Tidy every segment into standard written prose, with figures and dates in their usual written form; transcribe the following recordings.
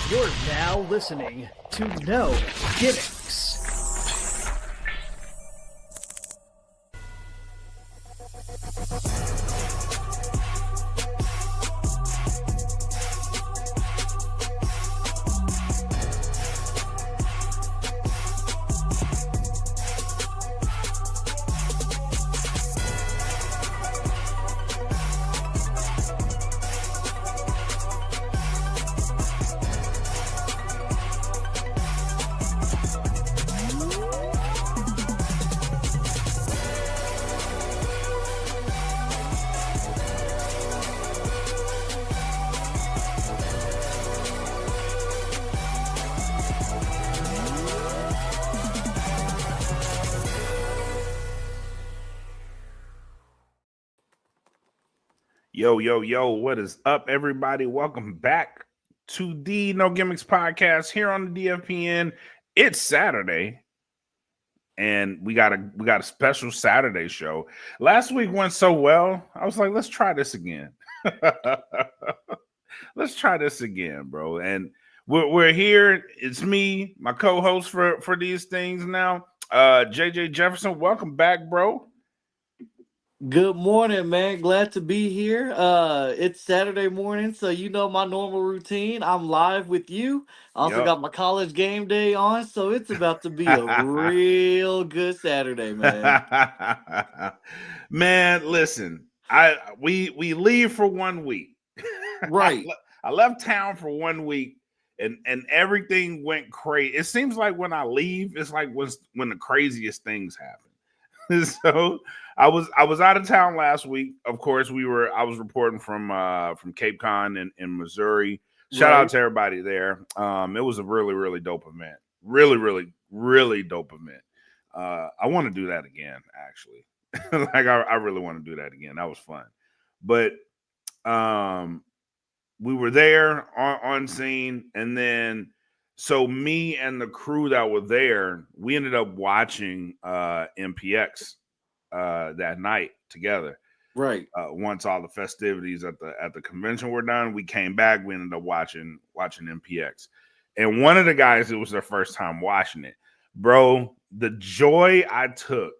You're now listening to No Gimmicks. Yo, what is up, everybody? Welcome back to the No Gimmicks podcast here on the DFPN. It's Saturday, and we got a special Saturday show. Last week went so well, I was like, let's try this again. Let's try this again, bro. And we're here. It's me, my co-host for these things now. JJ Jefferson, welcome back, bro. Good morning, man. Glad to be here. It's Saturday morning, so you know my normal routine. I'm live with you. I also Yep. got my college game day on, so it's about to be a real good Saturday, man. Man, listen, we leave for 1 week. Right. I left town for 1 week, and everything went crazy. It seems like when I leave, it's like when the craziest things happen. So I was out of town last week. Of course, I was reporting from Cape Con in Missouri. Shout out to everybody there. It was a really dope event. Really dope event. I want to do that again, actually. Like I really want to do that again. That was fun. But we were there on scene, and then so me and the crew that were there, we ended up watching MPX that night together. Right. Once all the festivities at the convention were done, we came back. We ended up watching MPX, and one of the guys, it was their first time watching it, bro. The joy I took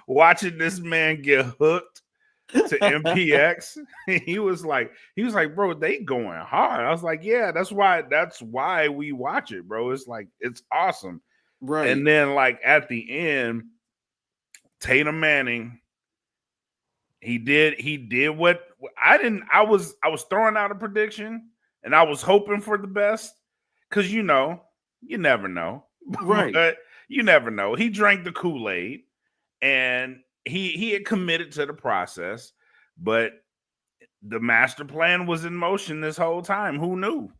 watching this man get hooked to MPX. he was like, bro, they going hard. I was like, yeah, that's why we watch it, bro. It's like, it's awesome. Right. And then like at the end, Tatum Manning, he did what I was throwing out a prediction, and I was hoping for the best, because you never know. Right. But you never know. He drank the Kool-Aid, and he had committed to the process, but the master plan was in motion this whole time. Who knew?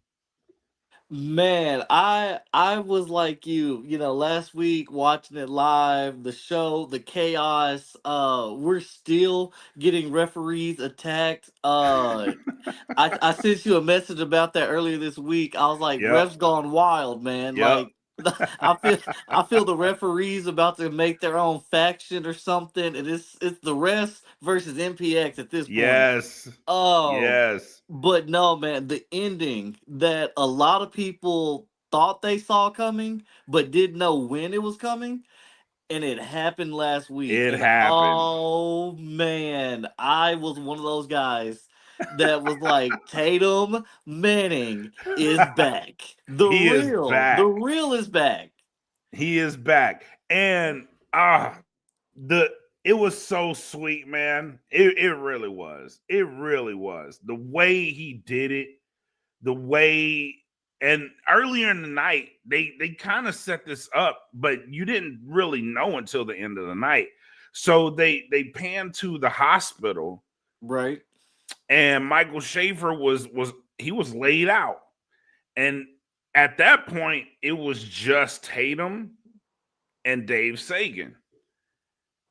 Man, I was like you know, last week watching it live, the show, the chaos. We're still getting referees attacked. I sent you a message about that earlier this week. I was like, Yep. refs gone wild, man. Yep. Like I feel the referees about to make their own faction or something. And it's the refs versus MPX at this point. Yes. Oh, Yes. but no, man, the ending that a lot of people thought they saw coming, but didn't know when it was coming, and it happened last week. It And happened. oh man, I was one of those guys that was like, Tatum Manning is back. The real is back. He is back. And it was so sweet, man. It really was. It really was. The way he did it, and earlier in the night, they kind of set this up, but you didn't really know until the end of the night. So they panned to the hospital. Right. And Michael Schaefer was laid out. And at that point, it was just Tatum and Dave Sagan.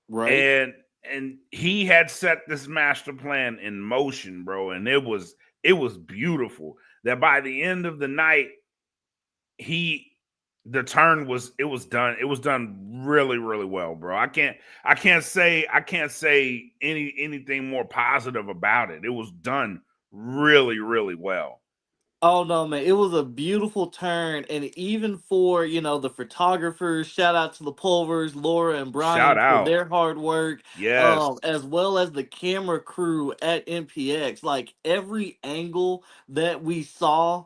Right. And he had set this master plan in motion, bro. And it was beautiful that by the end of the night, the turn was done. It was done really well, bro. I can't say anything more positive about it. It was done really well. Oh no, man! It was a beautiful turn, and even for the photographers, shout out to the Pulvers, Laura and Shout Brian for out. their hard work, Yes. as well as the camera crew at MPX. Like every angle that we saw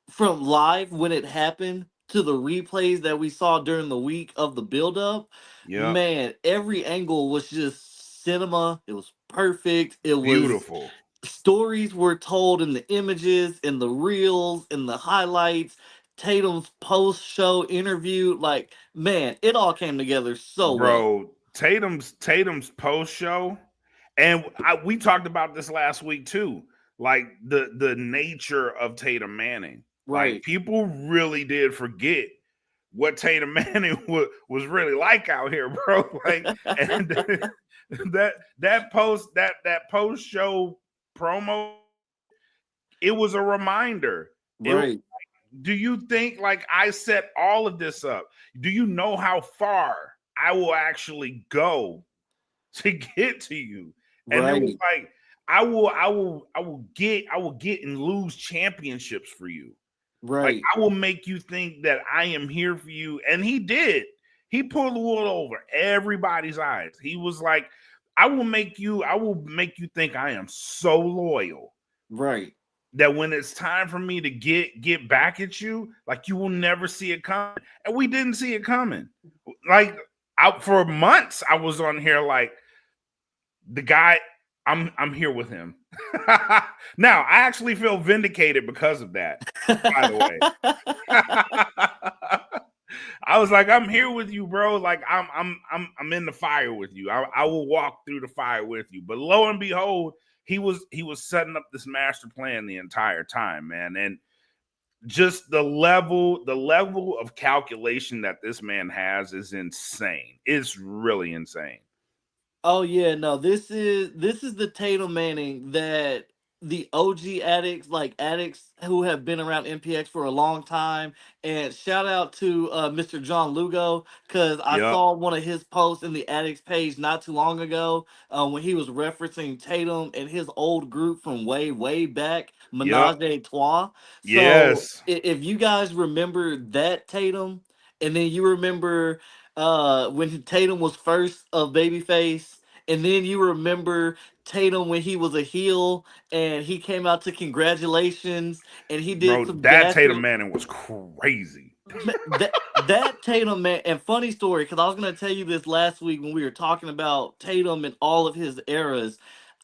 from live when it happened to the replays that we saw during the week of the build-up, Yep. man, every angle was just cinema. It was perfect. It was Beautiful. stories were told in the images, in the reels, in the highlights. Tatum's post show interview, like man, it all came together so well. Bro, Tatum's post show, and we talked about this last week too. Like the nature of Tatum Manning. Like Right. people really did forget what Tatum Manning was really like out here, bro. Like, and that post show promo, it was a reminder. It Right. Do you think like I set all of this up? Do you know how far I will actually go to get to you? And it was Right. like I will get and lose championships for you. Like Right. I will make you think that I am here for you. And he did. He pulled the wool over everybody's eyes. He was like, I will make you think I am so loyal Right. that when it's time for me to get back at you, like you will never see it coming. And we didn't see it coming. Like out for months, I was on here like the guy. I'm here with him. Now I actually feel vindicated because of that. By the way, I was like, I'm here with you, bro. Like I'm in the fire with you. I will walk through the fire with you. But lo and behold, he was setting up this master plan the entire time, man. And just the level of calculation that this man has is insane. It's really insane. Oh yeah, no, this is the Tatum Manning that the OG addicts, like addicts who have been around MPX for a long time. And shout out to Mr. John Lugo, because I Yep. saw one of his posts in the addicts page not too long ago, when he was referencing Tatum and his old group from way, way back, Yep. Menage a Trois. So Yes. if you guys remember that Tatum, and then you remember when Tatum was first of babyface, and then you remember Tatum when he was a heel and he came out to congratulations and he did Bro, some that Tatum dastardly. Manning was crazy. That Tatum, man, and funny story, because I was gonna tell you this last week when we were talking about Tatum and all of his eras.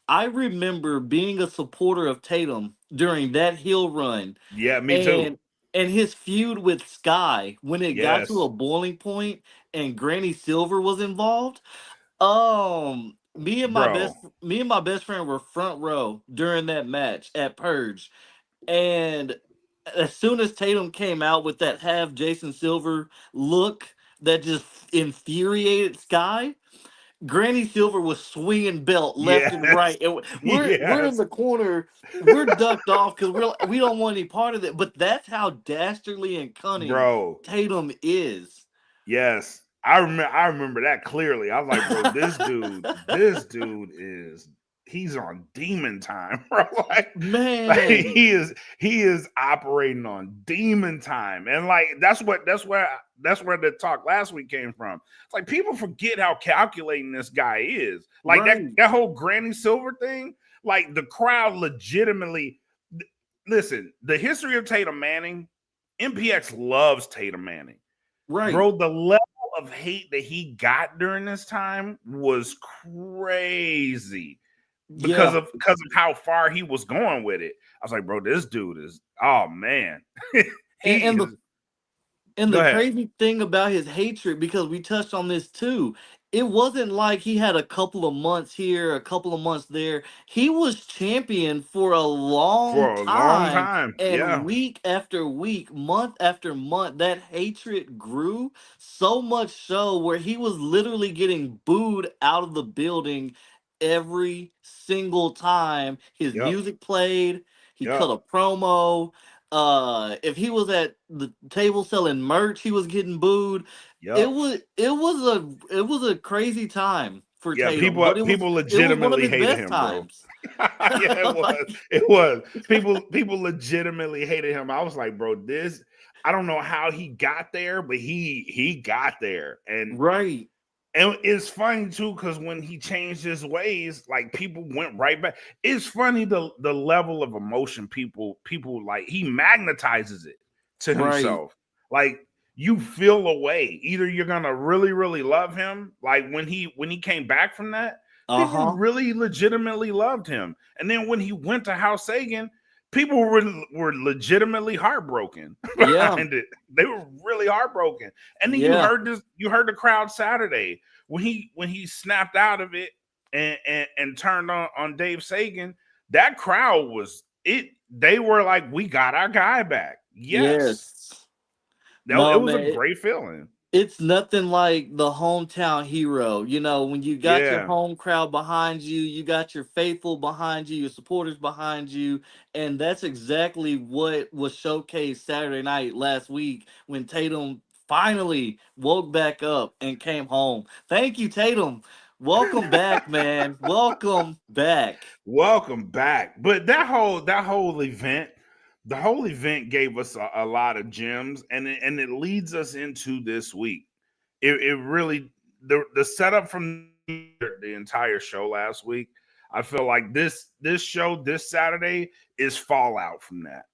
I remember being a supporter of Tatum during that heel run, Yeah, me too. and his feud with Sky when it got to Yes. a boiling point and Granny Silver was involved. Bro. Me and my best friend were front row during that match at Purge, and as soon as Tatum came out with that half Jason Silver look that just infuriated Sky, Granny Silver was swinging belt left and right, Yes. and we're in Yes. the corner, we're ducked off because we don't want any part of it. But that's how dastardly and cunning Bro. Tatum is. Yes. I remember that clearly. I was like, bro, this dude is he's on demon time, bro. Like Man, he is operating on demon time. And like that's where the talk last week came from. It's like people forget how calculating this guy is. Like that right, that whole Granny Silver thing, like the crowd legitimately listen, the history of Tatum Manning, MPX loves Tatum Manning. right, Bro, the level of hate that he got during this time was crazy because yeah. of how far he was going with it. I was like, bro, this dude is oh man. And, He the is And go the ahead. crazy thing about his hatred, because we touched on this too, it wasn't like he had a couple of months here, a couple of months there. He was champion for a long For a long time, time. and Yeah. week after week, month after month, that hatred grew so much so where he was literally getting booed out of the building every single time his Yep. music played. He Yep. cut a promo. If he was at the table selling merch, he was getting booed. Yep. It was a crazy time for Yeah, Tatum, people but people it was one of legitimately his hated best him, bro. times. Yeah, it was. It was. People legitimately hated him. I was like, bro, this. I don't know how he got there, but he got there, Right. and it's funny too because when he changed his ways, like people went right back. It's funny the level of emotion people like. He magnetizes it to Right. himself. Like you feel a way. Either you're gonna really love him, like when he came back from that, people Uh-huh. really legitimately loved him. And then when he went to House Sagan, people were legitimately heartbroken Yeah. behind it. They were really heartbroken. And then Yeah. you heard the crowd Saturday when he snapped out of it and turned on Dave Sagan. That crowd was it. They were like, "We got our guy back." Yes, Yes. it No, was a man. great feeling. It's nothing like the hometown hero. You know, when you got your Yeah, home crowd behind you, you got your faithful behind you, your supporters behind you, and that's exactly what was showcased Saturday night last week when Tatum finally woke back up and came home. Thank you, Tatum. Welcome back, man. Welcome back. welcome back. But that whole event, the whole event gave us a lot of gems, and it leads us into this week. It really the setup from the entire show last week. I feel like this show this Saturday is fallout from that.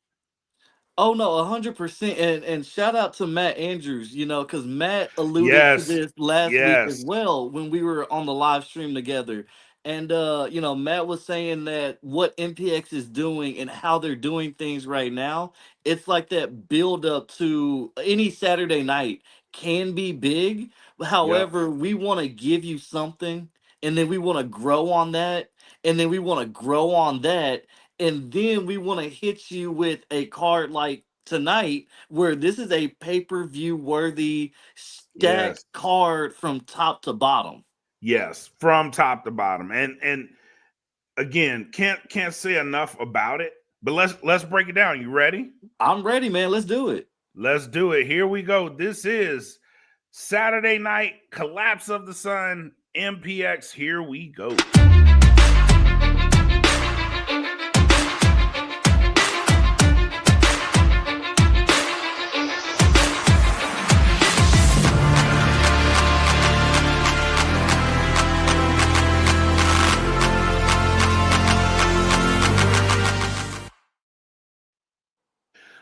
Oh no, 100%. And shout out to Matt Andrews, you know, because Matt alluded to Yes, this last week as yes, well when we were on the live stream together. And you know, Matt was saying that what MPX is doing and how they're doing things right now, it's like that build up to any Saturday night can be big. yep, However, we want to give you something and then we want to grow on that and then we want to grow on that and then we want to hit you with a card like tonight where this is a pay-per-view worthy stacked yes, card from top to bottom. yes, from top to bottom. And again, can't say enough about it. But let's break it down. You ready? I'm ready, man. Let's do it. Let's do it. Here we go. This is Saturday night collapse of the sun MPX. Here we go.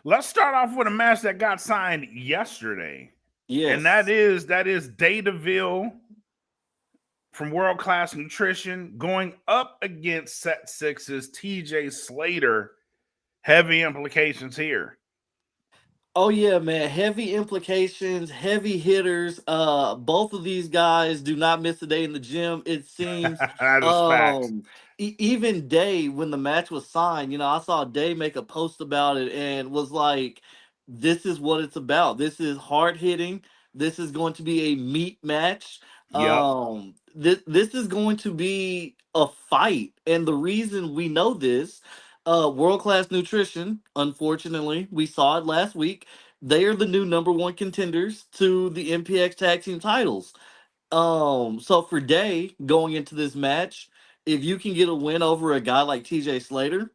Let's start off with a match that got signed yesterday. And that Yes. is Day DeVille from World Class Nutrition going up against Set Six's TJ Slater. Heavy implications here. Oh yeah, man. Heavy implications, heavy hitters. Both of these guys do not miss a day in the gym, it seems. That is facts. Even Day, when the match was signed, you know, I saw Day make a post about it and was like, this is what it's about. This is hard hitting. This is going to be a meat match. Yep. This is going to be a fight. And the reason we know this, World Class Nutrition, unfortunately, we saw it last week, they are the new number one contenders to the MPX tag team titles. So for Day going into this match, if you can get a win over a guy like TJ Slater,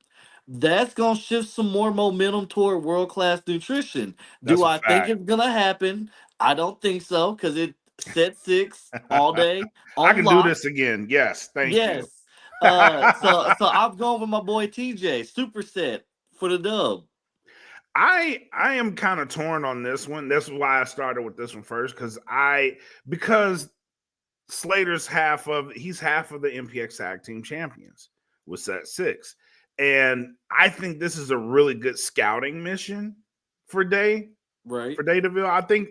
that's gonna shift some more momentum toward world class nutrition. Do That's a I think fact. it's gonna happen? I don't think so, because it set six all day I on can do lock. this again. Yes, thank you. Yes. So I'm going with my boy TJ, superset for the dub. I am kind of torn on this one. That's why I started with this one first because Slater's he's half of the MPX Tag Team Champions with Set Six, and I think this is a really good scouting mission for Day Right. for Day DeVille. I think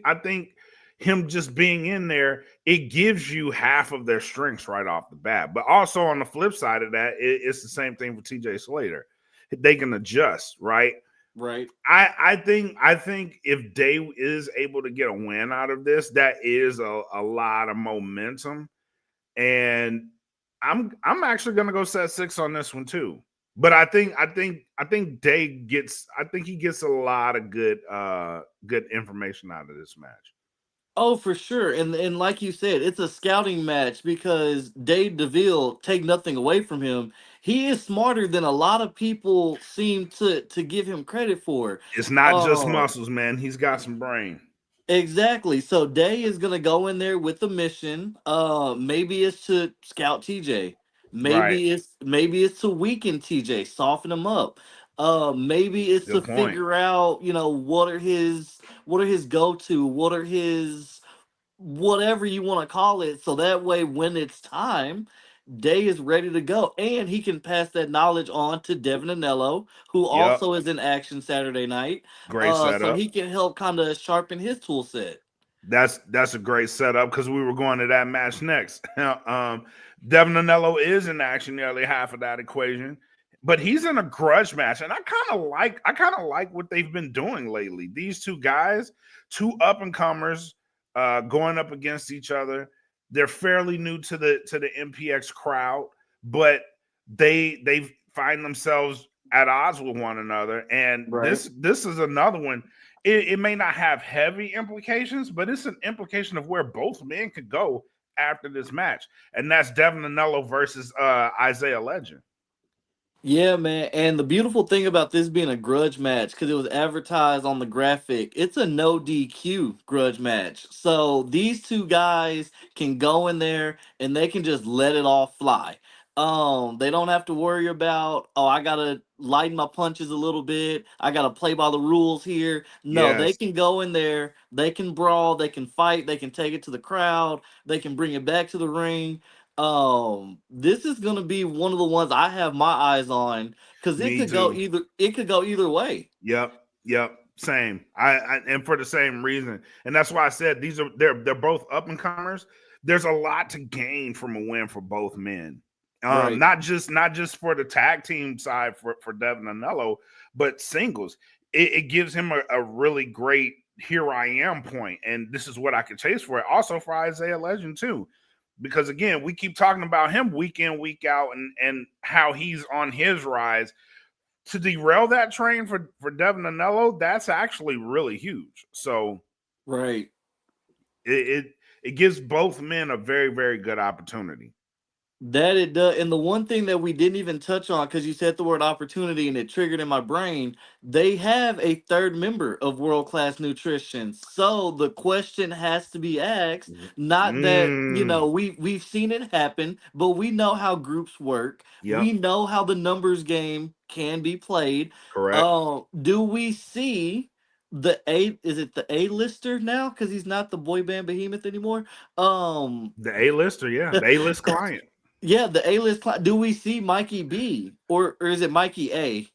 him just being in there, it gives you half of their strengths right off the bat. But also on the flip side of that, it's the same thing for TJ Slater. They can adjust, right? Right. I think if Day is able to get a win out of this, that is a lot of momentum. And I'm actually gonna go Set Six on this one too. But I think Day gets I think he gets a lot of good information out of this match. Oh, for sure. And like you said, it's a scouting match because Dave DeVille, take nothing away from him. he is smarter than a lot of people seem to give him credit for. It's not just Uh, muscles, man. He's got some brain. exactly. So Day is gonna go in there with a mission. Maybe it's to scout TJ. Right. Maybe it's to weaken TJ, soften him up. Maybe it's to Good point. figure out, what are his go to, what are his whatever you want to call it, so that way when it's time, Day is ready to go, and he can pass that knowledge on to Devin Anello, who Yep. also is in action Saturday night. Great So setup. he can help kind of sharpen his tool set. That's a great setup because we were going to that match next. Devin Anello is in action nearly half of that equation, but he's in a grudge match, and I kind of like what they've been doing lately. These two guys, two up and comers, going up against each other. They're fairly new to the MPX crowd, but they find themselves at odds with one another, and Right. this is another one. It may not have heavy implications, but it's an implication of where both men could go after this match. And that's Devin Anello versus Isaiah Legend. Yeah, man. And the beautiful thing about this being a grudge match, because it was advertised on the graphic, it's a no DQ grudge match. So these two guys can go in there and they can just let it all fly. They don't have to worry about, oh, I gotta lighten my punches a little bit. I gotta play by the rules here. No, they Yes, can go in there, they can brawl, they can fight, they can take it to the crowd, they can bring it back to the ring. This is gonna be one of the ones I have my eyes on because it me could go too. either way. Yep. Same. I and for the same reason. And that's why I said they're both up and comers. There's a lot to gain from a win for both men. Right. Not just for the tag team side for Devin Anello, but singles. It gives him a really great here I am point, and this is what I could chase for it. Also for Isaiah Legend too, because again, we keep talking about him week in week out, and how he's on his rise. To derail that train for Devin Anello, that's actually really huge. So Right. it it gives both men a very, very good opportunity. That it does. And the one thing that we didn't even touch on, because you said the word opportunity and it triggered in my brain, they have a third member of World Class Nutrition. So the question has to be asked, not that, Mm, we've seen it happen, but we know how groups work. We yep, know how the numbers game can be played. correct. Do we see is it the A-lister now? Because he's not the boy band behemoth anymore. Um The A-lister, yeah, the A-list client. Yeah, the A-list. Do we see Mikey B or is it Mikey A?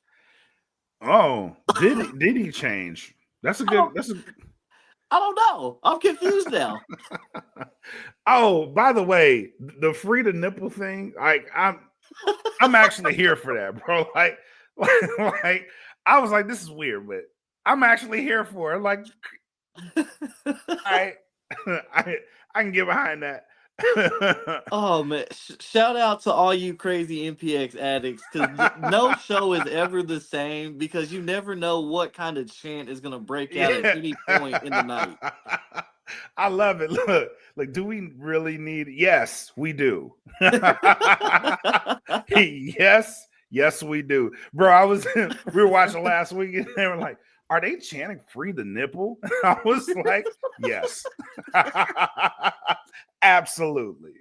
Oh, did he change? That's a I good. don't. That's a. I don't know. I'm confused now. Oh, by the way, the free to nipple thing, like I'm actually here for that, bro. Like I was like, this is weird, but I'm actually here for it. Like I I I can get behind that. Oh man! Shout out to all you crazy MPX addicts, because no show is ever the same because you never know what kind of chant is gonna break out at Yeah. any point in the night. I love it. Look, like, do we really need? Yes, we do. Yes, we do, bro. We were watching last week, and they were like, "Are they chanting free the nipple?" I was like, "Yes, absolutely."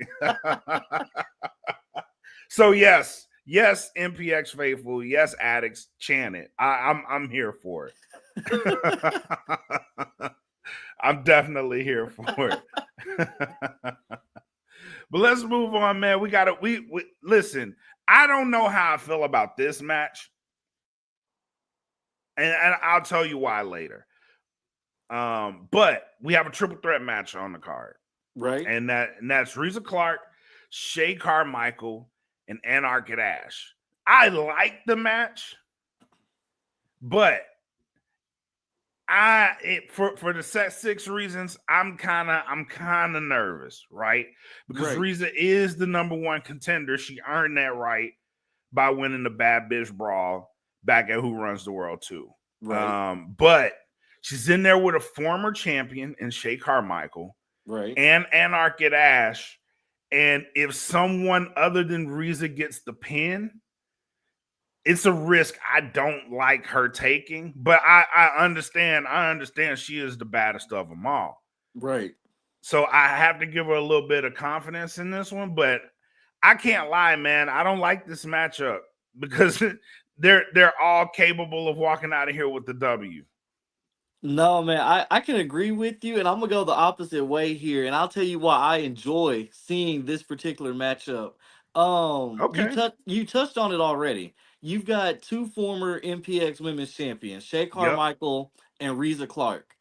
So yes, MPX faithful, yes, addicts, chant it. I'm here for it. I'm definitely here for it. But let's move on, man. We listen. I don't know how I feel about this match, and I'll tell you why later. But we have a triple threat match on the card, Right? and that's Reza Clark, Shay Carmichael, and Anarch Ash. I like the match, but for the set six reasons, I'm kind of nervous, right? Because Right. Reza is the number one contender. She earned that right by winning the Bad Bitch Brawl back at Who Runs the World 2. Right. But she's in there with a former champion in Shay Carmichael Right. and Anarch Ash. And if someone other than Reza gets the pin, it's a risk I don't like her taking, but I understand. I understand she is the baddest of them all. Right. So I have to give her a little bit of confidence in this one, but I can't lie, man. I don't like this matchup because they're all capable of walking out of here with the W. No, man, I can agree with you, and I'm gonna go the opposite way here, and I'll tell you why I enjoy seeing this particular matchup. Okay. You touched on it already. You've got two former MPX Women's Champions, Shay Yep. Carmichael and Reza Clark.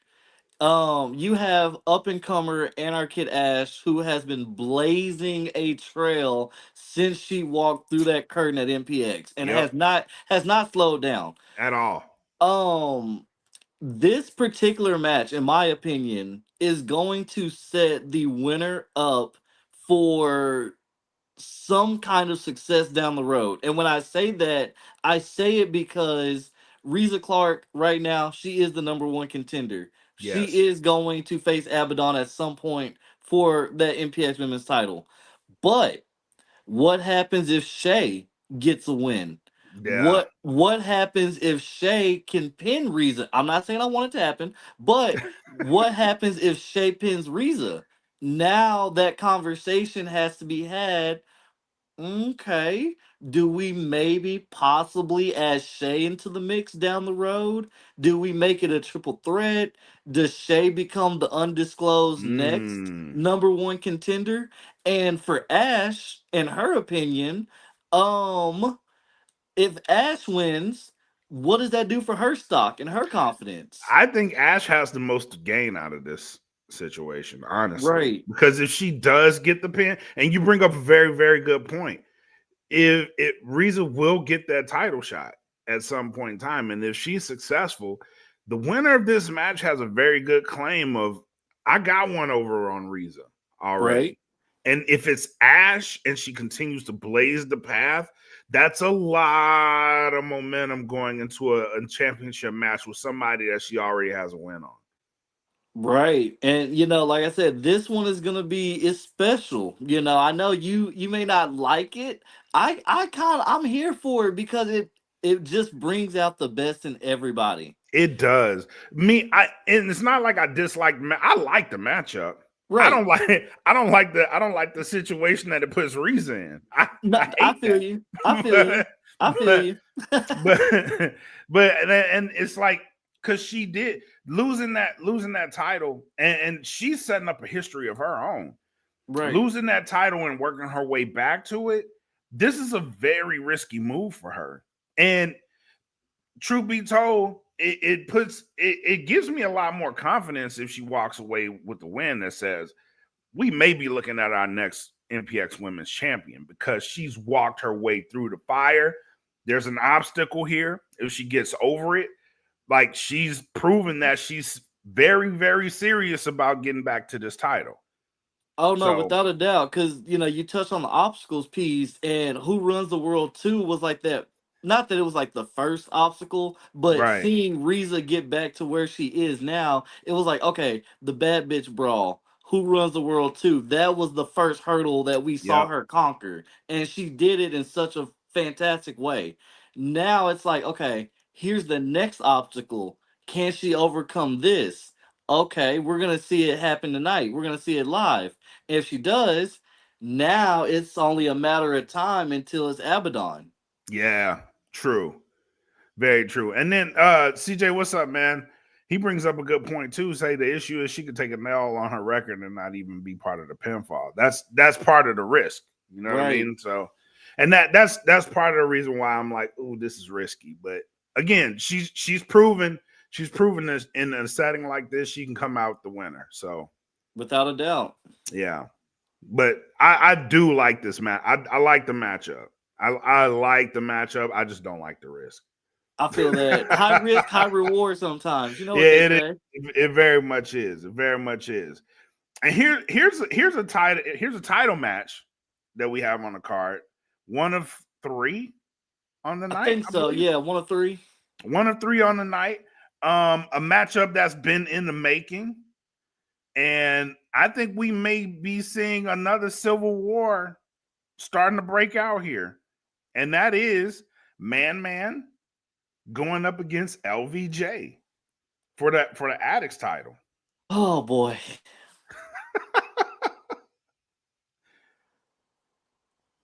You have up and comer Anarchid Ash, who has been blazing a trail since she walked through that curtain at MPX, and Yep. has not slowed down. At all. Um, this particular match, in my opinion, is going to set the winner up for some kind of success down the road. And when I say that, I say it because Reza Clark right now, she is the number one contender. Yes. She is going to face Abaddon at some point for that MPX Women's title. But what happens if Shay gets a win? Yeah. What happens if Shay can pin Reza? I'm not saying I want it to happen, but what happens if Shay pins Reza? Now that conversation has to be had. Okay. Do we maybe possibly add Shay into the mix down the road? Do we make it a triple threat? Does Shay become the undisclosed next Mm. number one contender? And for Ash, in her opinion, um, if Ash wins, what does that do for her stock and her confidence? I think Ash has the most to gain out of this situation, honestly. Right, Because if she does get the pin, and you bring up a very, very good point, if it Reza will get that title shot at some point in time, and if she's successful, the winner of this match has a very good claim of I got one over on Reza right. already. And if it's Ash and she continues to blaze the path, that's a lot of momentum going into a championship match with somebody that she already has a win on. Right. And like I said, this one is gonna be it's special. I know you may not like it. I'm here for it because it just brings out the best in everybody. It does. And it's not like I dislike. I like the matchup. Right. I don't like the situation that it puts Reza in. No, I I hate feel that. you. I feel you. I feel but you. but and it's like because she did losing that title, and she's setting up a history of her own. Right. Losing that title and working her way back to it. This is a very risky move for her. And truth be told, it gives me a lot more confidence if she walks away with the win that says we may be looking at our next MPX Women's Champion because she's walked her way through the fire. There's an obstacle here. If she gets over it, like she's proven that she's very, very serious about getting back to this title. Oh no, So, without a doubt, because you touched on the obstacles piece, and Who Runs the World 2 was like that. Not that it was like the first obstacle, but right. seeing Riza get back to where she is now, it was like, okay, the bad bitch brawl. Who Runs the World 2? That was the first hurdle that we saw Yep. her conquer, and she did it in such a fantastic way. Now it's like, okay, here's the next obstacle. Can she overcome this? Okay, we're gonna see it happen tonight. We're gonna see it live. If she does, now it's only a matter of time until it's Abaddon. Yeah. True. Very true. And then CJ, what's up, man? He brings up a good point too. Say the issue is she could take a nail on her record and not even be part of the pinfall. That's part of the risk. You know what I Right. mean? So, and that's part of the reason why I'm like, oh, this is risky. But again, she's proven this in a setting like this, she can come out the winner. So Without a doubt. yeah. But I do like this match. I like the matchup. I like the matchup. I just don't like the risk. I feel that high risk, high reward sometimes. You know what they Yeah, it is. say. It very much is. It very much is. And here's a title match that we have on the card. One of three on the I night, think I so. believe. Yeah, one of three. One of three on the night. A matchup that's been in the making. And I think we may be seeing another civil war starting to break out here. And that is Man going up against LVJ for the Addicts title. Oh boy.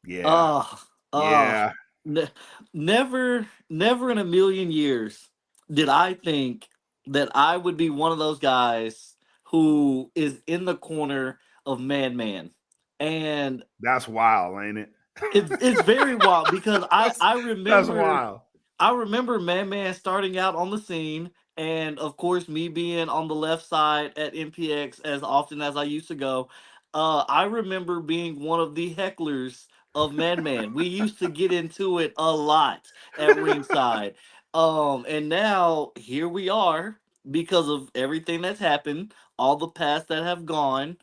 Yeah. Uh, uh, Yeah. ne- never, never in a million years did I think that I would be one of those guys who is in the corner of Man. And That's wild, ain't it? it's very wild because I That's remember wild. Man starting out on the scene, and of course, me being on the left side at MPX as often as I used to go. I remember being one of the hecklers of Man. We used to get into it a lot at ringside. And now here we are because of everything that's happened, all the past that have gone.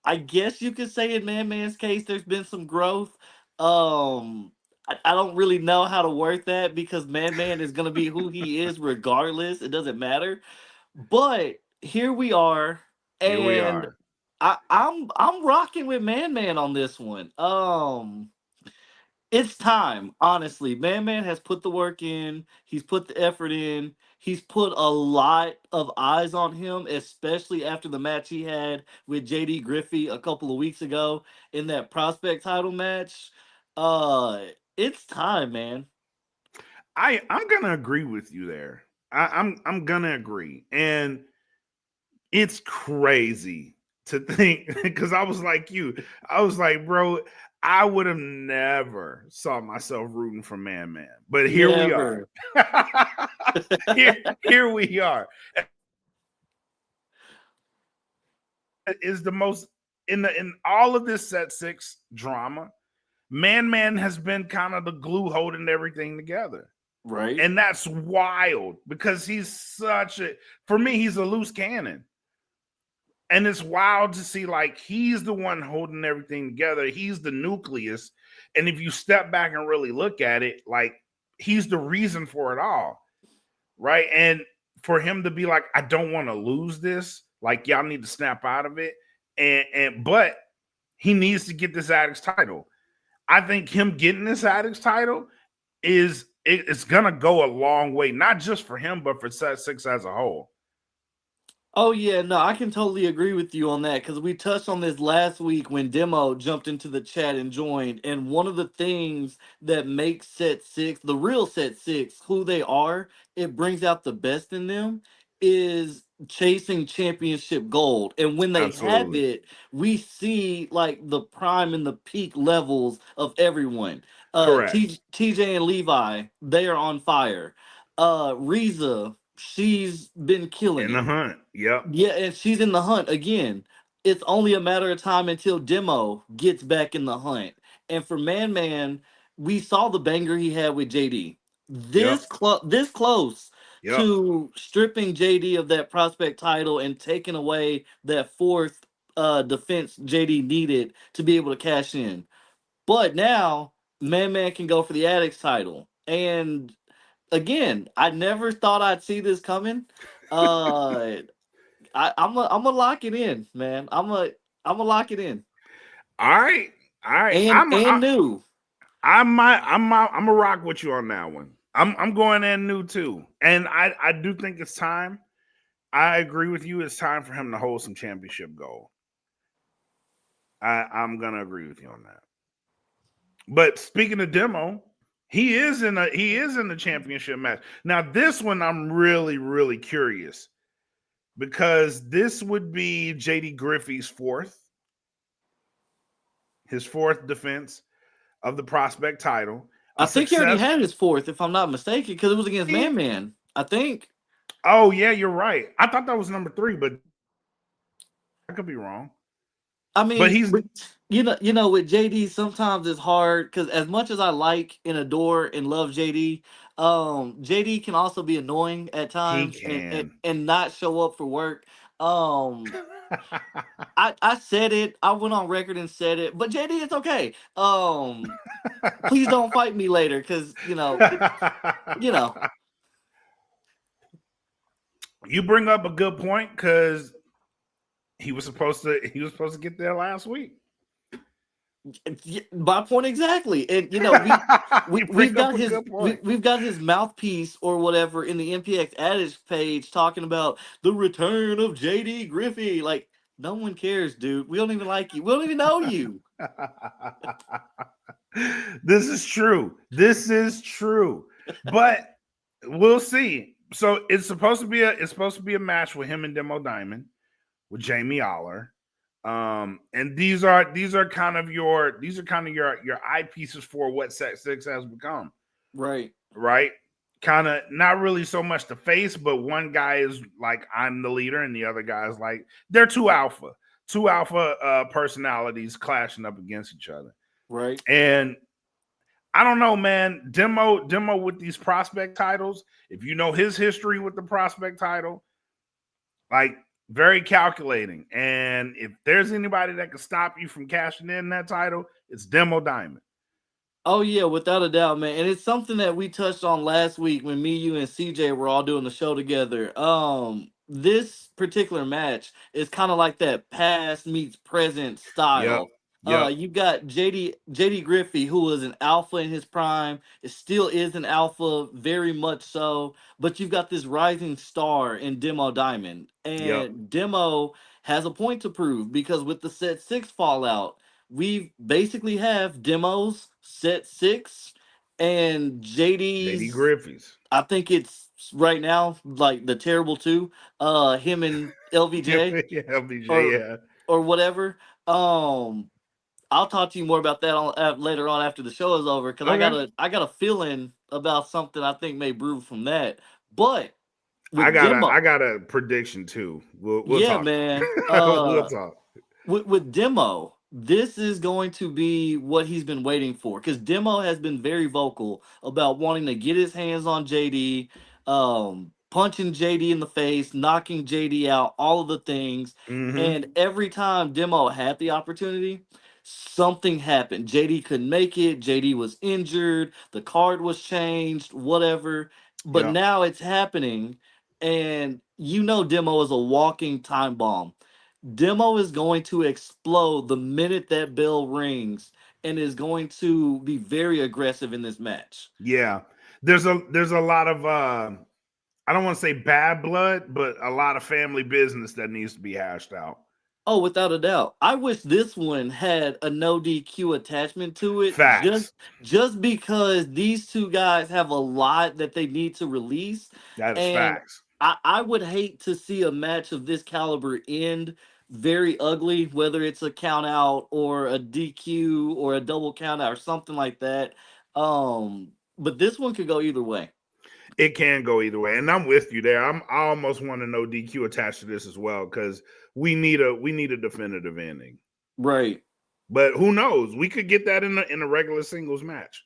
I guess you could say in Man's case, there's been some growth. I don't really know how to word that because Man is gonna be who he is regardless. It doesn't matter. But here we are, Here we and are. I'm rocking with Man on this one. It's time, honestly. Man has put the work in. He's put the effort in. He's put a lot of eyes on him, especially after the match he had with JD Griffey a couple of weeks ago in that prospect title match. Uh, it's time, man. I'm gonna agree with you there. I'm gonna agree. And it's crazy to think because I was like you. I was like, bro, I would have never saw myself rooting for Man. But here we are. Never. here we are. Is the most in all of this set six drama. Man has been kind of the glue holding everything together. Right? And that's wild because he's such a, for me, he's a loose cannon. And it's wild to see like he's the one holding everything together. He's the nucleus. And if you step back and really look at it, like he's the reason for it all. Right. And for him to be like, I don't want to lose this, like y'all need to snap out of it. But he needs to get this Addicts title. I think him getting this Addicts title it's gonna go a long way, not just for him, but for set six as a whole. Oh yeah, no, I can totally agree with you on that because we touched on this last week when Demo jumped into the chat and joined. And one of the things that makes set six, the real set six, who they are, it brings out the best in them, is chasing championship gold. And when they have Absolutely. it, we see like the prime and the peak levels of everyone. Correct. TJ and Levi, they are on fire. Riza, she's been killing In the it. hunt. Yep. Yeah, and she's in the hunt again. It's only a matter of time until Demo gets back in the hunt. And for Man, we saw the banger he had with JD. Yep. This close Yep. to stripping JD of that prospect title and taking away that fourth defense JD needed to be able to cash in. But now Man can go for the Addicts title. And again, I never thought I'd see this coming. Uh I'm gonna lock it in, man. I'm gonna lock it in. All right. All right. And new. I'm a rock with you on that one. I'm going in new too. And I do think it's time. I agree with you. It's time for him to hold some championship gold. I'm gonna agree with you on that. But speaking of Demo, he is in the championship match. Now, this one I'm really curious because this would be JD Griffey's his fourth defense of the prospect title. I A think he already success. had his fourth, if I'm not mistaken, because it was against Man. I think. Oh yeah, you're right. I thought that was number 3, but I could be wrong. I But mean, he's with JD, sometimes it's hard because as much as I like and adore and love JD, JD can also be annoying at he times can. and not show up for work. Um, I said it. I went on record and said it, but JD, it's okay. Please don't fight me later because you know. You bring up a good point because he was supposed to get there last week. My point exactly. And You we've bring up got a his good point. we've got his mouthpiece or whatever in the MPX adage page talking about the return of JD Griffey. Like, no one cares, dude. We don't even like you. We don't even know you. This is true. This is true. But we'll see. So it's supposed to be a match with him and Demo Diamond with Jamie Aller. And these are kind of your your eyepieces for what Set 6 has become. Right. Right? Kind of not really so much the face, but one guy is like, I'm the leader, and the other guy is like, they're two alpha personalities clashing up against each other. Right. And I don't know, man. Demo with these prospect titles. If you know his history with the prospect title, like, very calculating. And if there's anybody that can stop you from cashing in that title, it's Demo Diamond. Oh yeah, without a doubt, man. And it's something that we touched on last week when me, you, and CJ were all doing the show together. This particular match is kind of like that past meets present Yep. style. Yep. You got JD Griffey, who was an alpha in his prime. It still is an alpha, very much so. But you've got this rising star in Demo Diamond, Yep. and Demo has a point to prove because with the Set 6 fallout, we basically have Demos, Set 6, and JD JD's. Griffey's. I think it's right now like the terrible two, him and LVJ Yeah, LBJ, or yeah. whatever. Um, I'll talk to you more about that later on after the show is over because Okay. I got a feeling about something I think may brew from that. But I with got Demo, a prediction too. We'll yeah, talk. man. We'll talk. With Demo, this is going to be what he's been waiting for because Demo has been very vocal about wanting to get his hands on JD, punching JD in the face, knocking JD out, all of the things. Mm-hmm. And every time Demo had the opportunity, something happened. JD couldn't make it. JD was injured. The card was changed, whatever. But Yeah. now it's happening. And Demo is a walking time bomb. Demo is going to explode the minute that bell rings and is going to be very aggressive in this match. Yeah. There's a lot of I don't want to say bad blood, but a lot of family business that needs to be hashed out. Oh, without a doubt. I wish this one had a no DQ attachment to it Facts. just because these two guys have a lot that they need to release. That is And facts. I would hate to see a match of this caliber end very ugly, whether it's a count out or a DQ or a double count out or something like that. But this one could go either way. It can go either way, and I'm with you there. I almost want to know DQ attached to this as well because we need a definitive ending. Right. But who knows? We could get that in a regular singles match.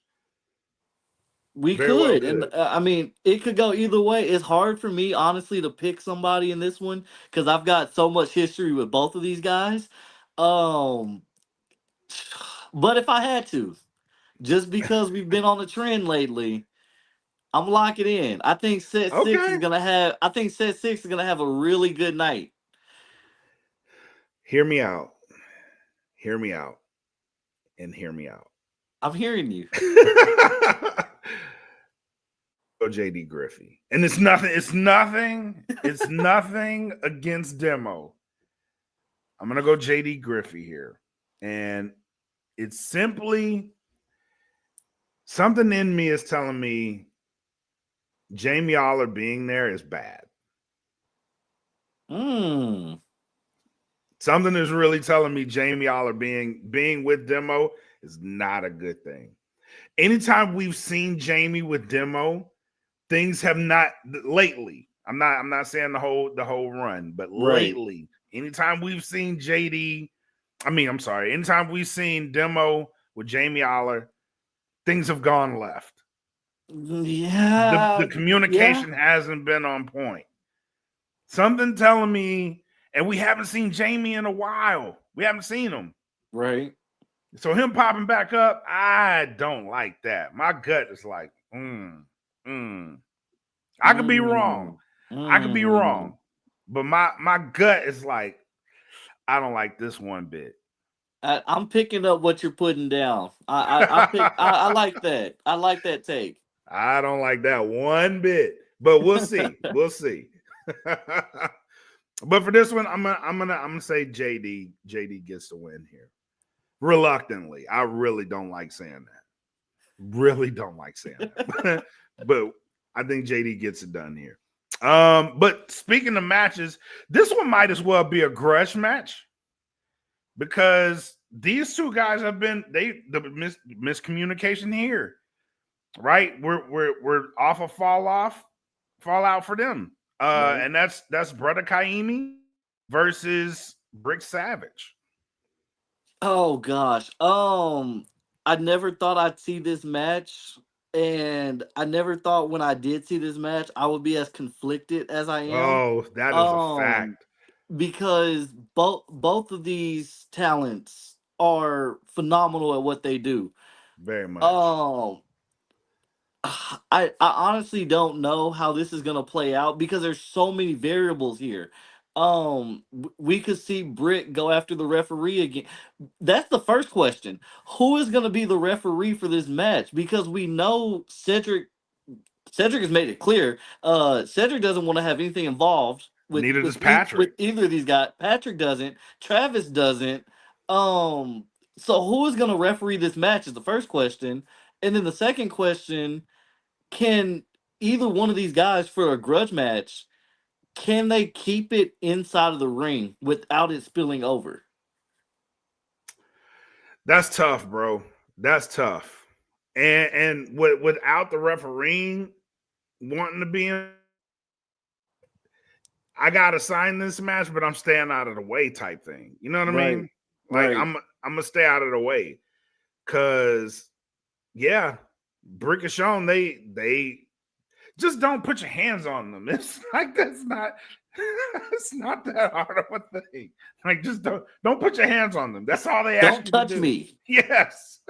We Very well could, and could. I mean, it could go either way. It's hard for me, honestly, to pick somebody in this one because I've got so much history with both of these guys. Um, but if I had to, just because we've been on the trend lately, I'm locking in. I think Set Six is Okay. gonna have. I think Set 6 is gonna have a really good night. Hear me out. Hear me out. And hear me out. I'm hearing you. Go JD Griffey. And it's nothing against Demo. I'm gonna go JD Griffey here. And it's simply something in me is telling me Jamie Aller being there is bad. Mm. Something is really telling me Jamie Aller being with Demo is not a good thing. Anytime we've seen Jamie with Demo, things have not lately. I'm not saying the whole run, but Right. lately, anytime we've seen anytime we've seen Demo with Jamie Aller, things have gone left. The Yeah. Yeah. communication hasn't been on point. Something telling me, and we haven't seen Jamie in a while. We haven't seen him. Right. So him popping back up, I don't like that. My gut is like, I could be wrong. Mm. I could be Mm. wrong. But my gut is like, I don't like this one bit. I'm picking up what you're putting down. I like that. I like that take. I don't like that one bit, but we'll see. We'll see. But for this one, I'm gonna say JD. JD gets the win here. Reluctantly. I really don't like saying that. Really don't like saying that. But I think JD gets it done here. But speaking of matches, this one might as well be a grudge match because these two guys have been the miscommunication here, right? We're off a fallout for them. Right. And that's Brother Kaimi versus Brick Savage. Oh gosh. I never thought I'd see this match, and I never thought when I did see this match I would be as conflicted as I am. Oh, that is a Um, fact. because both of these talents are phenomenal at what they do. Very much. Um, I honestly don't know how this is gonna play out because there's so many variables here. We could see Britt go after the referee again. That's the first question. Who is gonna be the referee for this match? Because we know Cedric has made it clear. Cedric doesn't want to have anything involved Neither does Patrick. with either of these guys. Patrick doesn't. Travis doesn't. Um, so who is gonna referee this match is the first question, and then the second question: can either one of these guys for a grudge match, can they keep it inside of the ring without it spilling over? That's tough, bro. That's tough. And without the refereeing wanting to be in, I gotta sign this match, but I'm staying out of the way type thing. You know what I Right. mean? Like Right. I'm gonna stay out of the way. Cause yeah, Brick and Sean, they just don't put your hands on them. It's like that's not it's not that hard of a thing. Like just don't put your hands on them. That's all they ask Don't you to touch do. me. Yes.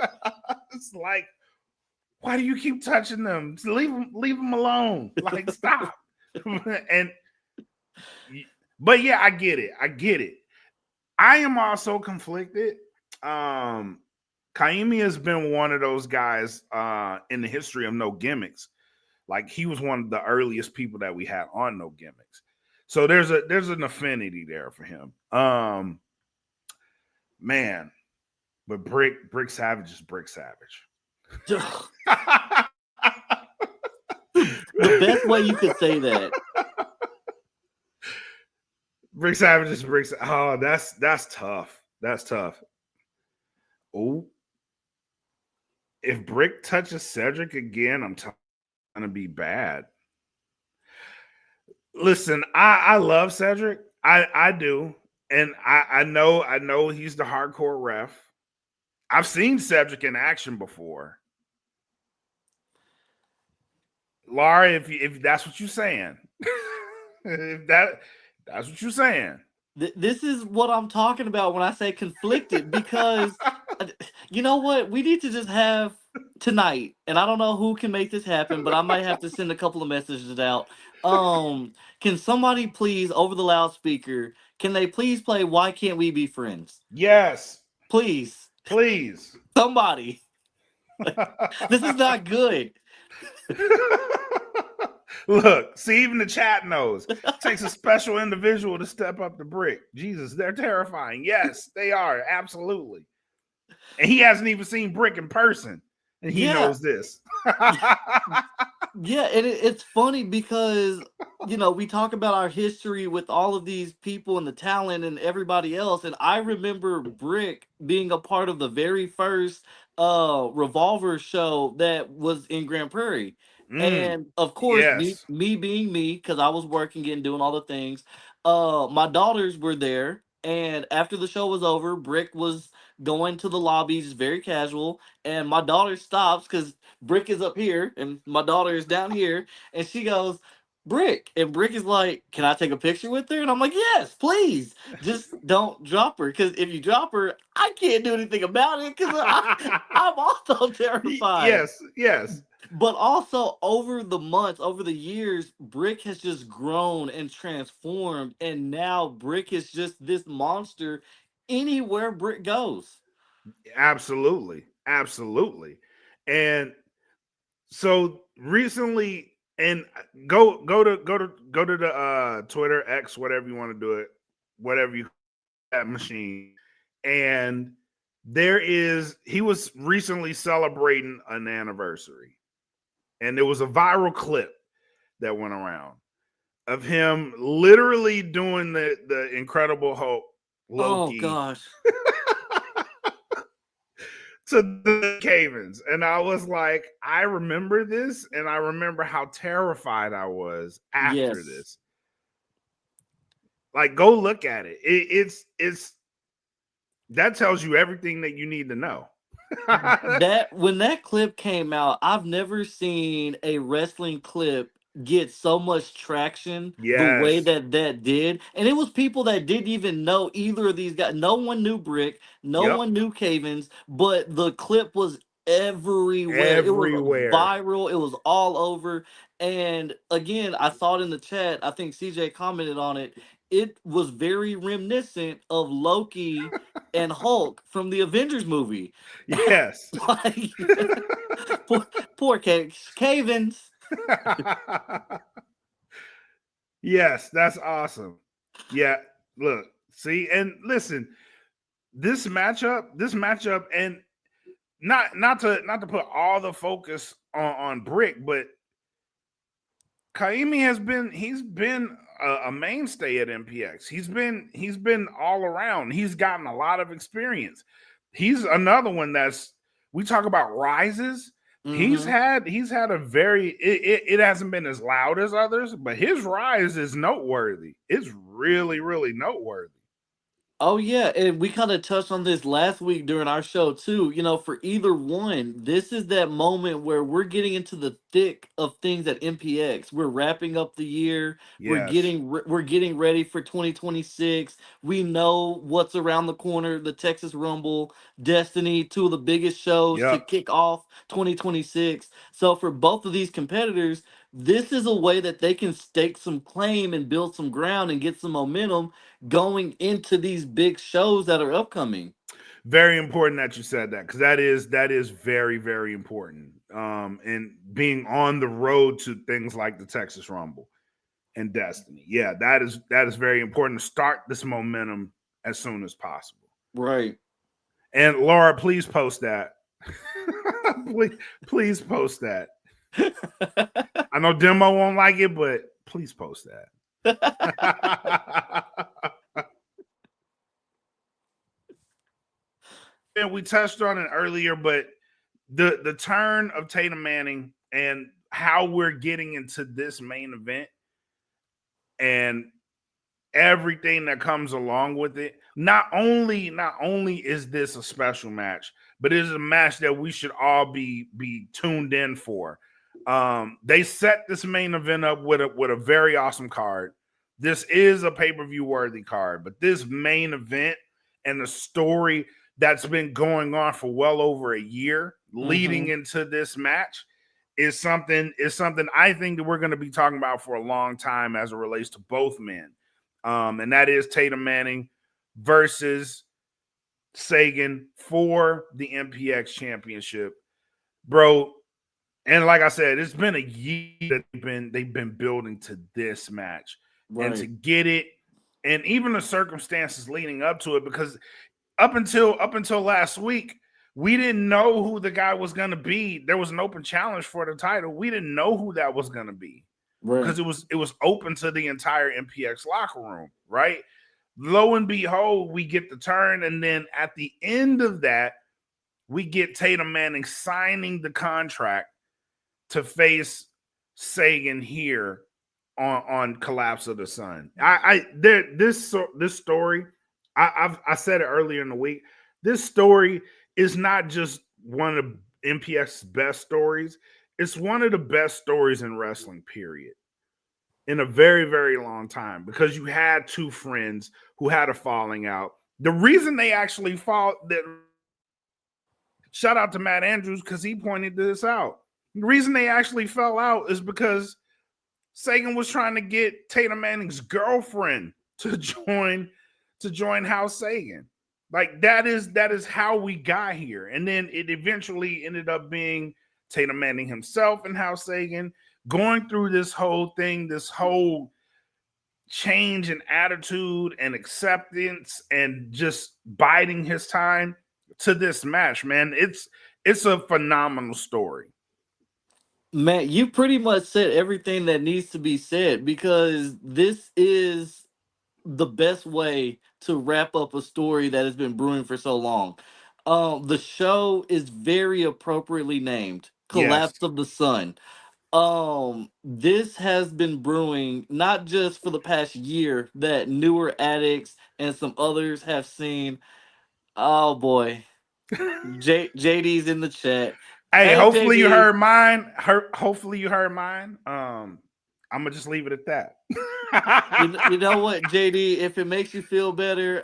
It's like, why do you keep touching them? Just leave them alone. Like stop. and but yeah, I get it. I get it. I am also conflicted. Kaimi has been one of those guys in the history of no gimmicks. Like he was one of the earliest people that we had on no gimmicks. So there's an affinity there for him. Man, but Brick Savage is Brick Savage. The best way you could say that. Brick Savage is Brick. Oh, that's tough. That's tough. Oh, if Brick touches Cedric again, I'm gonna be bad. Listen, I love Cedric. I do, and I know he's the hardcore ref. I've seen Cedric in action before. Laura, if that's what you're saying, if that's what you're saying. This is what I'm talking about when I say conflicted because you know what? We need to just have tonight, and I don't know who can make this happen, but I might have to send a couple of messages out. Can somebody please over the loudspeaker? Can they please play "Why Can't We Be Friends"? Yes, Please, please. somebody. This is not good. Look, see, even the chat knows. It takes a special individual to step up the Brick. Jesus, they're terrifying. Yes, they are. Absolutely. And he hasn't even seen Brick in person. And he knows this. Yeah, and it's funny because we talk about our history with all of these people and the talent and everybody else, and I remember Brick being a part of the very first Revolver show that was in Grand Prairie. And of course, me, Yes. me being me, because I was working and doing all the things, my daughters were there, and after the show was over, Brick was going to the lobby, just very casual, and my daughter stops because Brick is up here and my daughter is down here, and she goes, Brick. And Brick is like, can I take a picture with her? And I'm like, yes, please. Just don't drop her. Because if you drop her, I can't do anything about it because I'm also terrified. Yes. But also over the months, over the years, Brick has just grown and transformed. And now Brick is just this monster anywhere Brick goes. Absolutely. Absolutely. And so recently, and go to the Twitter, X, whatever you want to do it, whatever you that machine. And he was recently celebrating an anniversary. And there was a viral clip that went around of him literally doing the Incredible Hulk Oh Loki gosh. to the Cavens. And I was like, I remember this, and I remember how terrified I was after Yes. this. Like, go look at it. It's that tells you everything that you need to know. That when that clip came out, I've never seen a wrestling clip get so much traction the way Yes. that did. And it was people that didn't even know either of these guys. No one knew Brick, no Yep. one knew Cavens, but the clip was everywhere. It was Everywhere. viral, it was all over. And again, I saw it in the chat. I think CJ commented on it. It was very reminiscent of Loki and Hulk from the Avengers movie. Yes. Like, poor, poor Cavens. Yes, that's awesome. Yeah, look, see, and listen, this matchup, and not to put all the focus on Brick, but Kaimi he's been a mainstay at MPX. He's been all around. He's gotten a lot of experience. He's another one that's we talk about rises. Hmm. He's had a very it hasn't been as loud as others, but his rise is noteworthy. It's really, really noteworthy. Oh yeah, and we kind of touched on this last week during our show too. You know, for either one, this is that moment where we're getting into the thick of things at MPX. We're wrapping up the year. Yes. We're getting ready for 2026. We know what's around the corner, the Texas Rumble, Destiny, two of the biggest shows to Yep. kick off 2026. So for both of these competitors, this is a way that they can stake some claim and build some ground and get some momentum going into these big shows that are upcoming. Very important that you said that, because that is very, very important. And being on the road to things like the Texas Rumble and Destiny. Yeah, that is very important to start this momentum as soon as possible. Right. And Laura, please post that. please post that. I know Demo won't like it, but please post that. And we touched on it earlier, but the turn of Tatum Manning and how we're getting into this main event and everything that comes along with it. Not only is this a special match, but it is a match that we should all be tuned in for. They set this main event up with a very awesome card. This is a pay-per-view worthy card, but this main event and the story that's been going on for well over a year leading Hmm. into this match is something I think that we're going to be talking about for a long time as it relates to both men. And that is Tatum Manning versus Sagan for the MPX championship. Bro, and like I said, it's been a year that they've been building to this match. And to Right. get it, and even the circumstances leading up to it, because up until last week, we didn't know who the guy was gonna be. There was an open challenge for the title. We didn't know who that was gonna be Right. because it was open to the entire MPX locker room, right? Lo and behold, we get the turn, and then at the end of that, we get Tatum Manning signing the contract to face Sagan here on Collapse of the Sun. This story, I said it earlier in the week. This story is not just one of MPX's best stories. It's one of the best stories in wrestling, period, in a very, very long time, because you had two friends who had a falling out. The reason they actually fought, that shout out to Matt Andrews because he pointed this out. The reason they actually fell out is because Sagan was trying to get Tatum Manning's girlfriend to join House Sagan. Like that is how we got here. And then it eventually ended up being Tatum Manning himself and Hal Sagan going through this whole thing, this whole change in attitude and acceptance and just biding his time to this match, man. It's a phenomenal story. Man, you pretty much said everything that needs to be said because this is the best way to wrap up a story that has been brewing for so long. The show is very appropriately named Yes. Collapse of the Sun. This has been brewing not just for the past year that newer addicts and some others have seen. Oh boy, JD's in the chat. Hey, Hey hopefully you JD, heard mine. Hopefully you heard mine. I'm gonna just leave it at that. you know what, JD? If it makes you feel better,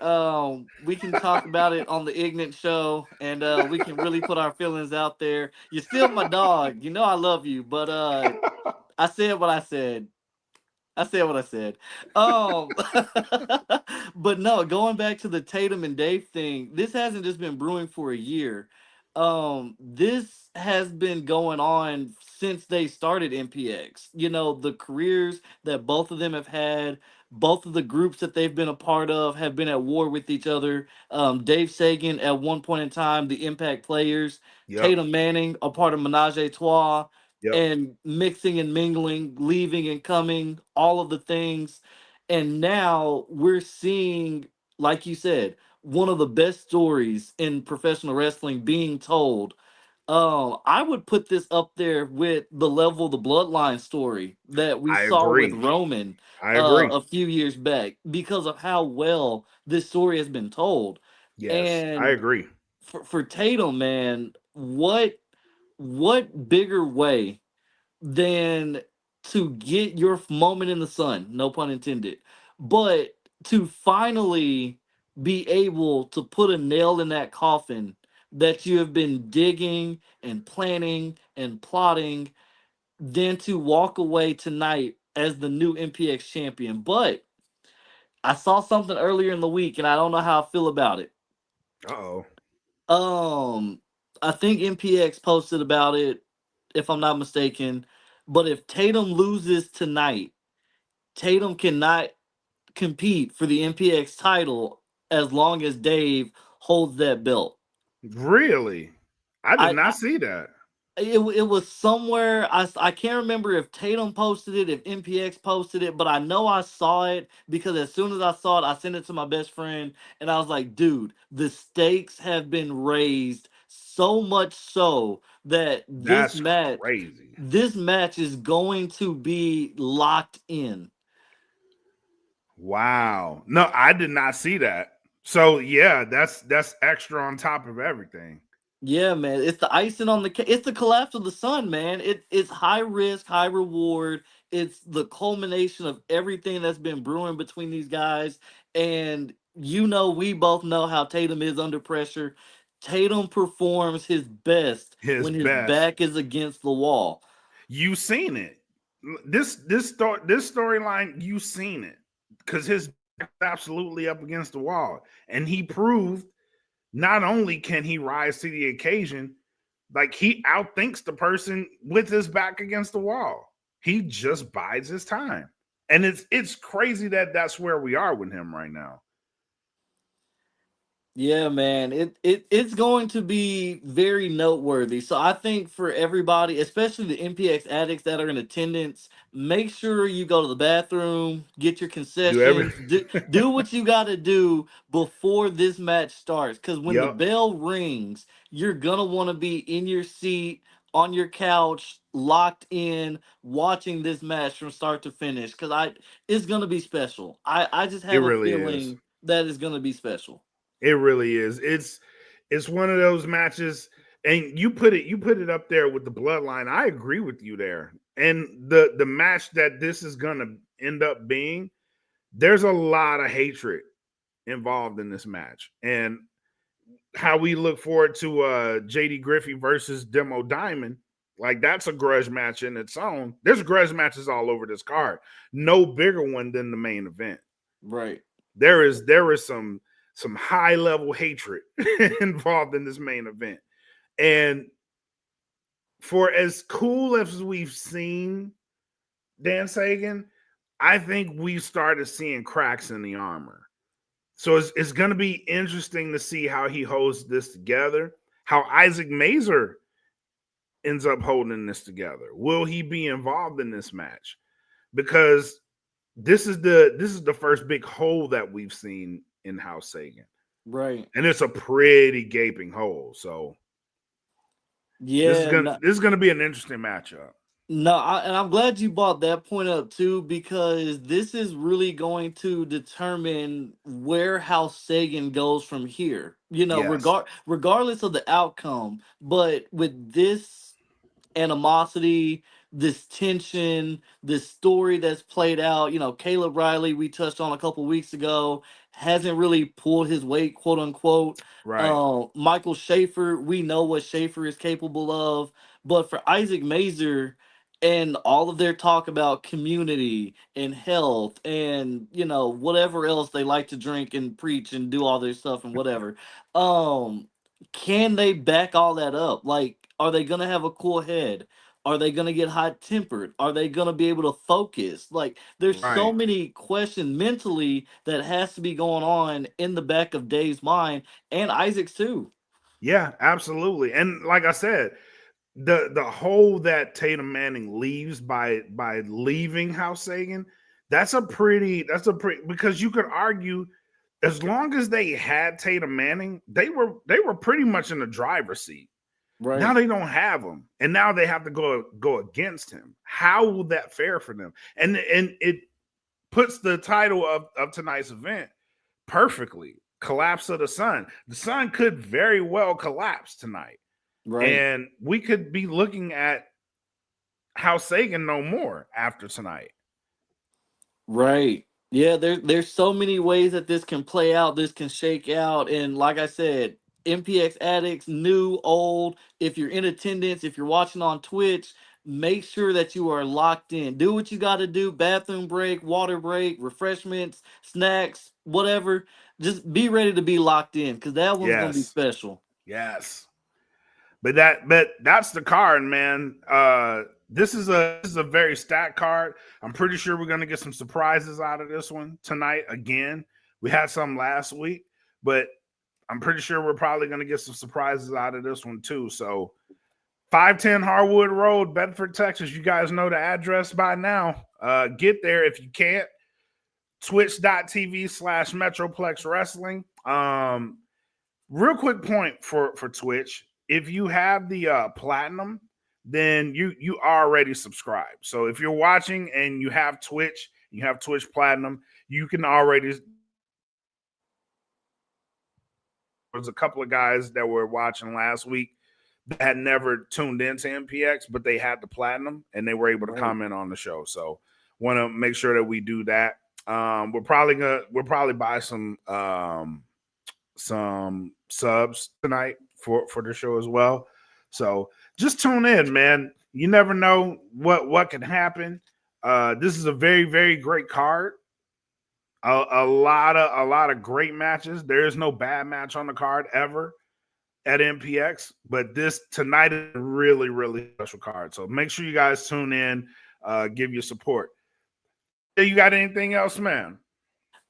we can talk about it on the Ignorant Show, and we can really put our feelings out there. You're still my dog. You know I love you, but I said what I said. I said what I said. Um, but no, going back to the Tatum and Dave thing, this hasn't just been brewing for a year. This has been going on since they started MPX. You know, the careers that both of them have had, both of the groups that they've been a part of have been at war with each other. Dave Sagan at one point in time, the Impact Players, Yep. Tatum Manning, a part of Menage a Trois, Yep. and mixing and mingling, leaving and coming, all of the things. And now we're seeing, like you said, one of the best stories in professional wrestling being told. I would put this up there with the level of the bloodline story that we I saw with agree. Roman I agree. a few years back because of how well this story has been told. Yes, I And agree. for Tatum, man, what bigger way than to get your moment in the sun, no pun intended, but to finally be able to put a nail in that coffin that you have been digging and planning and plotting, then to walk away tonight as the new MPX champion. But I saw something earlier in the week and I don't know how I feel about it. Uh-oh. Um, I think MPX posted about it, if I'm not mistaken. But if Tatum loses tonight, Tatum cannot compete for the MPX title as long as Dave holds that belt. Really? I did I not see that. it was somewhere I can't remember if Tatum posted it, if MPX posted it, but I know I saw it because as soon as I saw it, I sent it to my best friend and I was like, dude, the stakes have been raised so much so that That's crazy. this match is going to be locked in. Wow. No, I did not see that. So yeah, that's extra on top of everything. Yeah, man, it's the icing on the cake. It's the collapse of the sun, man. It's high risk, high reward. It's the culmination of everything that's been brewing between these guys. And you know, we both know how Tatum is under pressure. Tatum performs his best His when his best. back is against the wall. You seen it. This storyline, you seen it. Because his back was absolutely up against the wall. And he proved not only can he rise to the occasion, like he outthinks the person with his back against the wall. He just bides his time. And it's crazy that that's where we are with him right now. Yeah, man. It's going to be very noteworthy. So I think for everybody, especially the MPX addicts that are in attendance, make sure you go to the bathroom, get your Do every concessions, do what you got to do before this match starts. Because when the Yep. bell rings, you're gonna want to be in your seat, on your couch, locked in, watching this match from start to finish. Because it's gonna be special. I just It have a really is. feeling that it's gonna be special. It really is. It's one of those matches, and you put it up there with the bloodline. I agree with you there. And the match that this is gonna end up being, there's a lot of hatred involved in this match. And how we look forward to JD Griffey versus Demo Diamond, like that's a grudge match in its own. There's grudge matches all over this card. No bigger one than the main event. Right. There is some high level hatred involved in this main event. And for as cool as we've seen Dan Sagan, I think we started seeing cracks in the armor. So it's going to be interesting to see how he holds this together, how Isaac Mazer ends up holding this together. Will he be involved in this match? Because this is the first big hole that we've seen in House Sagan. Right. And it's a pretty gaping hole. So this is Yeah. gonna this is gonna be an interesting matchup. No, and I'm glad you brought that point up too, because this is really going to determine where House Sagan goes from here. Yes. Regardless of the outcome, but with this animosity, this tension, this story that's played out. Caleb Riley, we touched on a couple weeks ago, hasn't really pulled his weight, quote unquote. Right. Michael Schaefer, we know what Schaefer is capable of, but for Isaac Mazer and all of their talk about community and health and whatever else they like to drink and preach and do all their stuff and whatever, um can they back all that up? Like, are they gonna have a cool head? Are they gonna get hot tempered? Are they gonna be able to focus? Like, there's so Right. many questions mentally that has to be going on in the back of Dave's mind and Isaac's too. Yeah, absolutely. And like I said, the hole that Tatum Manning leaves by leaving House Sagan, that's a pretty because you could argue as long as they had Tatum Manning, they were pretty much in the driver's seat. Now Right. they don't have him, and now they have to go against him. How will that fare for them? And it puts the title of tonight's event perfectly. Collapse of the sun. The sun could very well collapse tonight. Right. And we could be looking at how Sagan no more after tonight. Right. Yeah, there's so many ways that this can play out, this can shake out. And like I said, MPX addicts, new, old, if you're in attendance, if you're watching on Twitch, make sure that you are locked in. Do what you gotta do, bathroom break, water break, refreshments, snacks, whatever. Just be ready to be locked in because that one's gonna be Yes. special. Yes. But that's the card, man. This is a very stacked card. I'm pretty sure we're gonna get some surprises out of this one tonight. Again, we had some last week, but I'm pretty sure we're probably gonna get some surprises out of this one too. So 510 Harwood Road, Bedford, Texas. You guys know the address by now. Get there if you can't. Twitch.tv/Metroplex Wrestling. Real quick point for Twitch. If you have the platinum, then you already subscribed. So if you're watching and you have Twitch, you have Twitch Platinum, you can already. There's a couple of guys that were watching last week that had never tuned into MPX, but they had the platinum and they were able to Right. comment on the show. So want to make sure that we do that. We'll probably buy some subs tonight for the show as well. So just tune in, man. You never know what can happen. This is a very, very great card. A lot of great matches. There is no bad match on the card ever at MPX, but this tonight is a really, really special card. So make sure you guys tune in, give your support. Hey, you got anything else, man?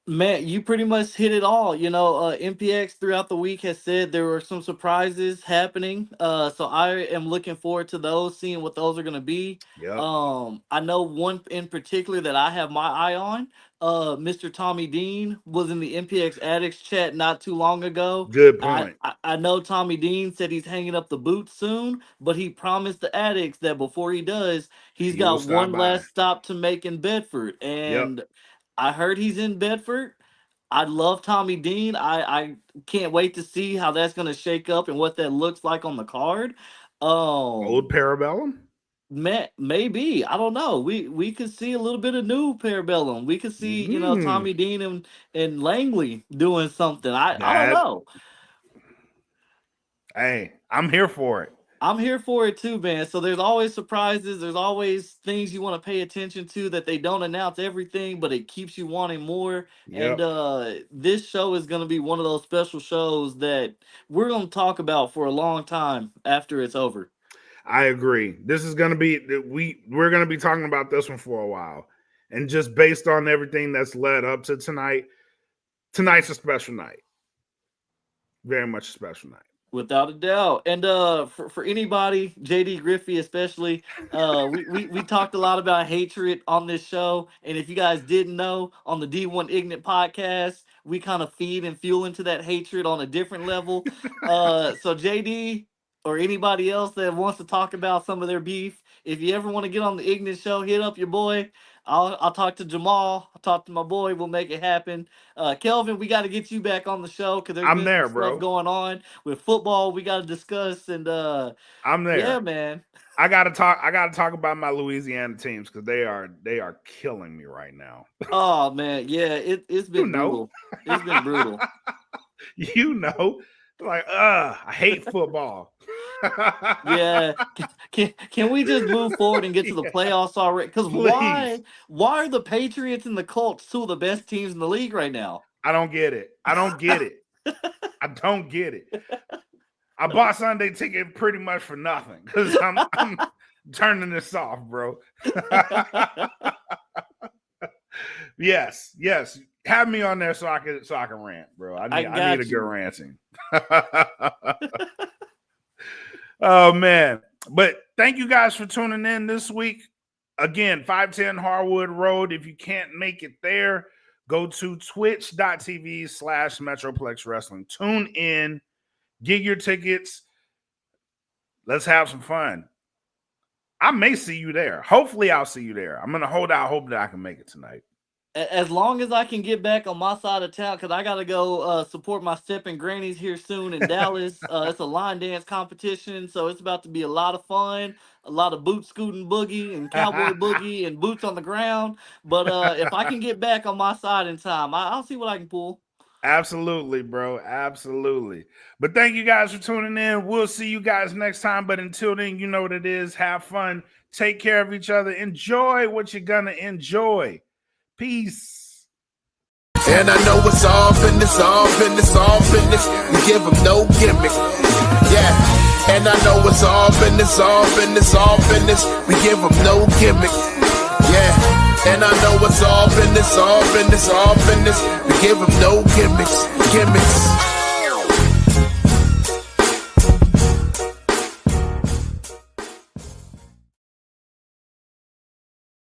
Man, you pretty much hit it all. MPX throughout the week has said there were some surprises happening. So I am looking forward to those, seeing what those are gonna be. Yep. I know one in particular that I have my eye on. Mr. Tommy Dean was in the MPX Addicts chat not too long ago. Good I, point. I I know Tommy Dean said he's hanging up the boots soon, but he promised the Addicts that before he does, he's He will got stop one by. last stop to make in Bedford. Yep. And I heard he's in Bedford. I love Tommy Dean. I can't wait to see how that's gonna shake up and what that looks like on the card. Old Um, Parabellum. maybe I don't know. We could see a little bit of new Parabellum. We could see Mm, Tommy Dean and Langley doing something. I don't that know. hey, I'm here for it. I'm here for it too, man. So there's always surprises. There's always things you want to pay attention to that they don't announce everything, but it keeps you wanting more. And Yep. this show is going to be one of those special shows that we're going to talk about for a long time after it's over. I agree. This is going to be we're going to be talking about this one for a while. And just based on everything that's led up to tonight, tonight's a special night. Very much a special night. Without a doubt. And for anybody, JD Griffey especially, we talked a lot about hatred on this show. And if you guys didn't know, on the D1 Ignite podcast, we kind of feed and fuel into that hatred on a different level. So JD or anybody else that wants to talk about some of their beef, if you ever want to get on the Ignite show, hit up your boy. I'll talk to Jamal. I'll talk to my boy. We'll make it happen. Kelvin, we got to get you back on the show because there's been some stuff going on with football we got to discuss. And I'm there. Yeah, man. I gotta talk about my Louisiana teams because they are killing me right now. Oh man, yeah, it's been brutal. It's been brutal. Like I hate football. Yeah, can we just move forward and get to the playoffs already? Because why are the Patriots and the Colts two of the best teams in the league right now? I don't get it. I don't get it. I bought Sunday ticket pretty much for nothing because I'm turning this off, bro. Yes. Have me on there so I can rant, bro. I need a good ranting. Oh man. But thank you guys for tuning in this week. Again, 510 Harwood Road. If you can't make it there, go to twitch.tv/Metroplex Wrestling. Tune in, get your tickets. Let's have some fun. I may see you there. Hopefully I'll see you there. I'm going to hold out hope that I can make it tonight. As long as I can get back on my side of town, because I got to go support my stepping grannies here soon in Dallas. It's a line dance competition, so it's about to be a lot of fun, a lot of boot scooting boogie and cowboy boogie and boots on the ground. But if I can get back on my side in time, I'll see what I can pull. Absolutely, bro. Absolutely. But thank you guys for tuning in. We'll see you guys next time. But until then, you know what it is. Have fun. Take care of each other. Enjoy what you're going to enjoy. Peace. And I know it's all business, all business, all business. We give them no gimmick. Yeah. And I know it's all business, all business, all business. We give them no gimmick. Yeah. And I know it's all business, all business, all business. We give them no gimmicks.